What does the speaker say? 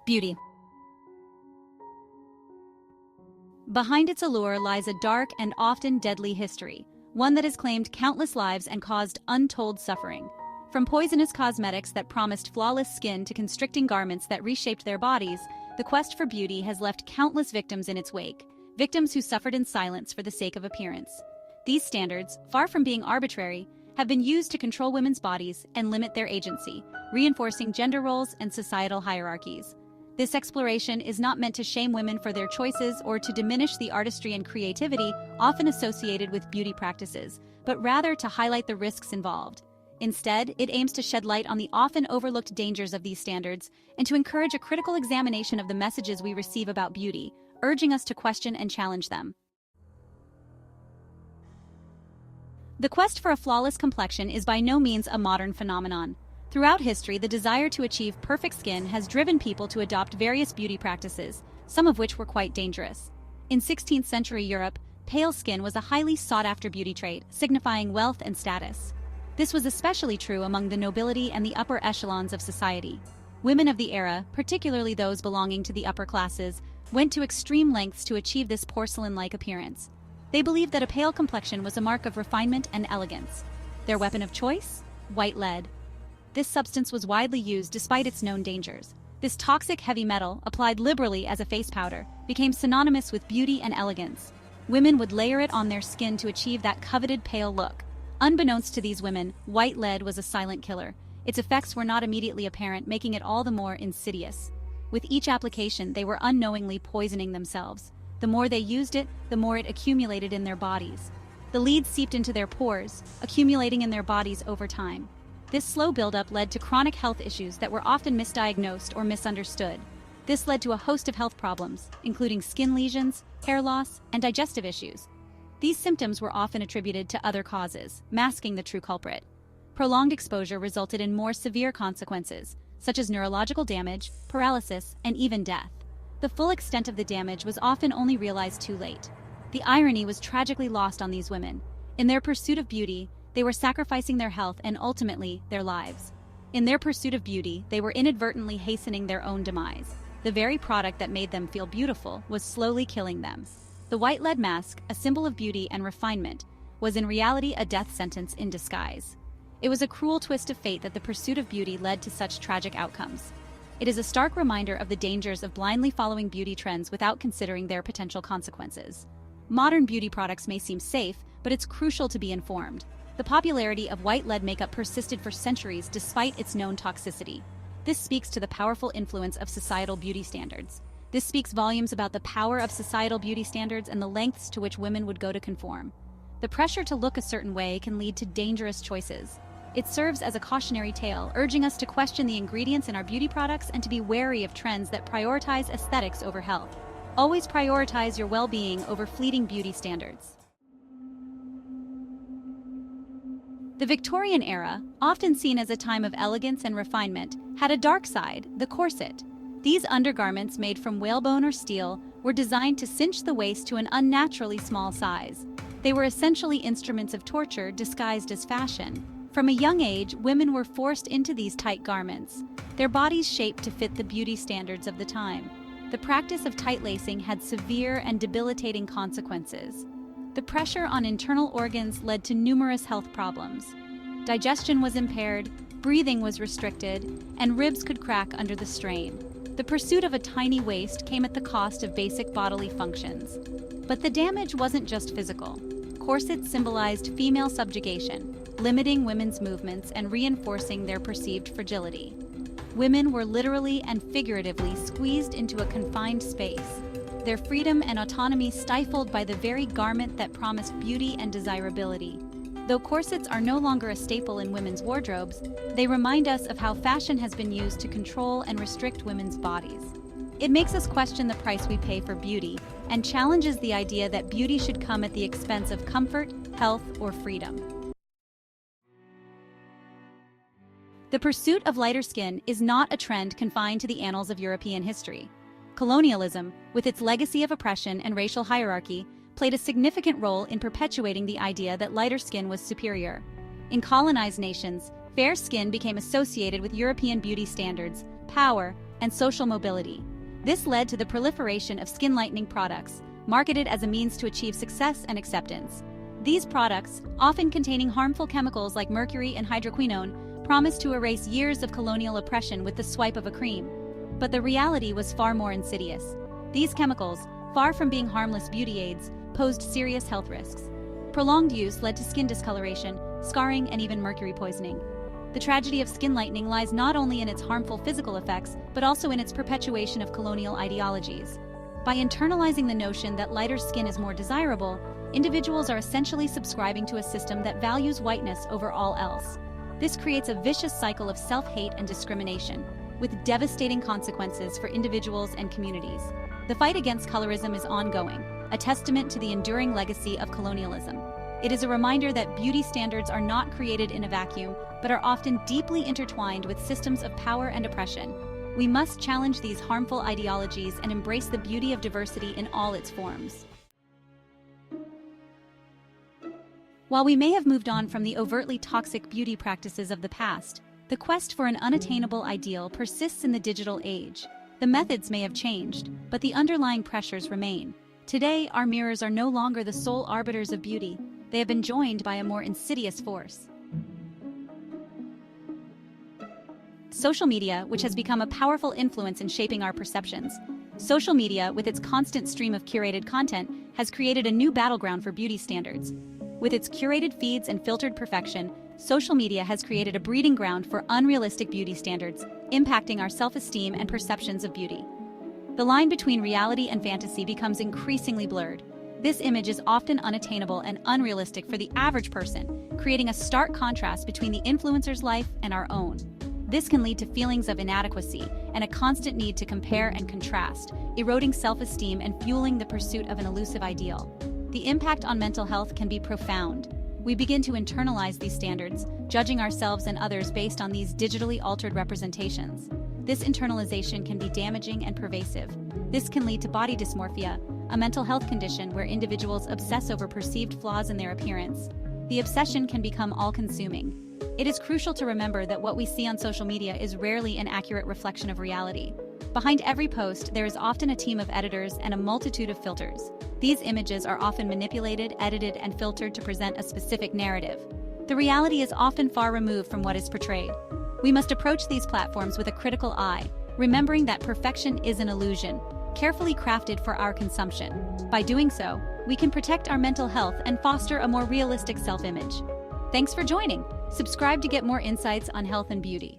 Beauty. Behind its allure lies a dark and often deadly history, one that has claimed countless lives and caused untold suffering. From poisonous cosmetics that promised flawless skin to constricting garments that reshaped their bodies, the quest for beauty has left countless victims in its wake, victims who suffered in silence for the sake of appearance. These standards, far from being arbitrary, have been used to control women's bodies and limit their agency, reinforcing gender roles and societal hierarchies. This exploration is not meant to shame women for their choices or to diminish the artistry and creativity often associated with beauty practices, but rather to highlight the risks involved. Instead, it aims to shed light on the often overlooked dangers of these standards and to encourage a critical examination of the messages we receive about beauty, urging us to question and challenge them. The quest for a flawless complexion is by no means a modern phenomenon. Throughout history, the desire to achieve perfect skin has driven people to adopt various beauty practices, some of which were quite dangerous. In 16th century Europe, pale skin was a highly sought-after beauty trait, signifying wealth and status. This was especially true among the nobility and the upper echelons of society. Women of the era, particularly those belonging to the upper classes, went to extreme lengths to achieve this porcelain-like appearance. They believed that a pale complexion was a mark of refinement and elegance. Their weapon of choice? White lead. This substance was widely used despite its known dangers. This toxic heavy metal, applied liberally as a face powder, became synonymous with beauty and elegance. Women would layer it on their skin to achieve that coveted pale look. Unbeknownst to these women, white lead was a silent killer. Its effects were not immediately apparent, making it all the more insidious. With each application, they were unknowingly poisoning themselves. The more they used it, the more it accumulated in their bodies. The lead seeped into their pores, accumulating in their bodies over time. This slow buildup led to chronic health issues that were often misdiagnosed or misunderstood. This led to a host of health problems, including skin lesions, hair loss, and digestive issues. These symptoms were often attributed to other causes, masking the true culprit. Prolonged exposure resulted in more severe consequences, such as neurological damage, paralysis, and even death. The full extent of the damage was often only realized too late. The irony was tragically lost on these women. In their pursuit of beauty, they were sacrificing their health and ultimately their lives. In their pursuit of beauty, they were inadvertently hastening their own demise. The very product that made them feel beautiful was slowly killing them. The white lead mask, a symbol of beauty and refinement, was in reality a death sentence in disguise. It was a cruel twist of fate that the pursuit of beauty led to such tragic outcomes. It is a stark reminder of the dangers of blindly following beauty trends without considering their potential consequences. Modern beauty products may seem safe, but it's crucial to be informed. The popularity of white lead makeup persisted for centuries despite its known toxicity. This speaks to the powerful influence of societal beauty standards. This speaks volumes about the power of societal beauty standards and the lengths to which women would go to conform. The pressure to look a certain way can lead to dangerous choices. It serves as a cautionary tale, urging us to question the ingredients in our beauty products and to be wary of trends that prioritize aesthetics over health. Always prioritize your well-being over fleeting beauty standards. The Victorian era, often seen as a time of elegance and refinement, had a dark side, the corset. These undergarments made from whalebone or steel were designed to cinch the waist to an unnaturally small size. They were essentially instruments of torture disguised as fashion. From a young age, women were forced into these tight garments, their bodies shaped to fit the beauty standards of the time. The practice of tight lacing had severe and debilitating consequences. The pressure on internal organs led to numerous health problems. Digestion was impaired, breathing was restricted, and ribs could crack under the strain. The pursuit of a tiny waist came at the cost of basic bodily functions. But the damage wasn't just physical. Corsets symbolized female subjugation, limiting women's movements and reinforcing their perceived fragility. Women were literally and figuratively squeezed into a confined space, their freedom and autonomy stifled by the very garment that promised beauty and desirability. Though corsets are no longer a staple in women's wardrobes, they remind us of how fashion has been used to control and restrict women's bodies. It makes us question the price we pay for beauty and challenges the idea that beauty should come at the expense of comfort, health, or freedom. The pursuit of lighter skin is not a trend confined to the annals of European history. Colonialism, with its legacy of oppression and racial hierarchy, played a significant role in perpetuating the idea that lighter skin was superior. In colonized nations, fair skin became associated with European beauty standards, power, and social mobility. This led to the proliferation of skin lightening products, marketed as a means to achieve success and acceptance. These products, often containing harmful chemicals like mercury and hydroquinone, promised to erase years of colonial oppression with the swipe of a cream. But the reality was far more insidious. These chemicals, far from being harmless beauty aids, posed serious health risks. Prolonged use led to skin discoloration, scarring, and even mercury poisoning. The tragedy of skin lightening lies not only in its harmful physical effects, but also in its perpetuation of colonial ideologies. By internalizing the notion that lighter skin is more desirable, individuals are essentially subscribing to a system that values whiteness over all else. This creates a vicious cycle of self-hate and discrimination, with devastating consequences for individuals and communities. The fight against colorism is ongoing, a testament to the enduring legacy of colonialism. It is a reminder that beauty standards are not created in a vacuum, but are often deeply intertwined with systems of power and oppression. We must challenge these harmful ideologies and embrace the beauty of diversity in all its forms. While we may have moved on from the overtly toxic beauty practices of the past, the quest for an unattainable ideal persists in the digital age. The methods may have changed, but the underlying pressures remain. Today, our mirrors are no longer the sole arbiters of beauty. They have been joined by a more insidious force. Social media, which has become a powerful influence in shaping our perceptions. Social media, with its constant stream of curated content, has created a new battleground for beauty standards. With its curated feeds and filtered perfection, social media has created a breeding ground for unrealistic beauty standards, impacting our self-esteem and perceptions of beauty. The line between reality and fantasy becomes increasingly blurred. This image is often unattainable and unrealistic for the average person, creating a stark contrast between the influencer's life and our own. This can lead to feelings of inadequacy and a constant need to compare and contrast, eroding self-esteem and fueling the pursuit of an elusive ideal. The impact on mental health can be profound. We begin to internalize these standards, judging ourselves and others based on these digitally altered representations. This internalization can be damaging and pervasive. This can lead to body dysmorphia, a mental health condition where individuals obsess over perceived flaws in their appearance. The obsession can become all-consuming. It is crucial to remember that what we see on social media is rarely an accurate reflection of reality. Behind every post, there is often a team of editors and a multitude of filters. These images are often manipulated, edited, and filtered to present a specific narrative. The reality is often far removed from what is portrayed. We must approach these platforms with a critical eye, remembering that perfection is an illusion, carefully crafted for our consumption. By doing so, we can protect our mental health and foster a more realistic self-image. Thanks for joining. Subscribe to get more insights on health and beauty.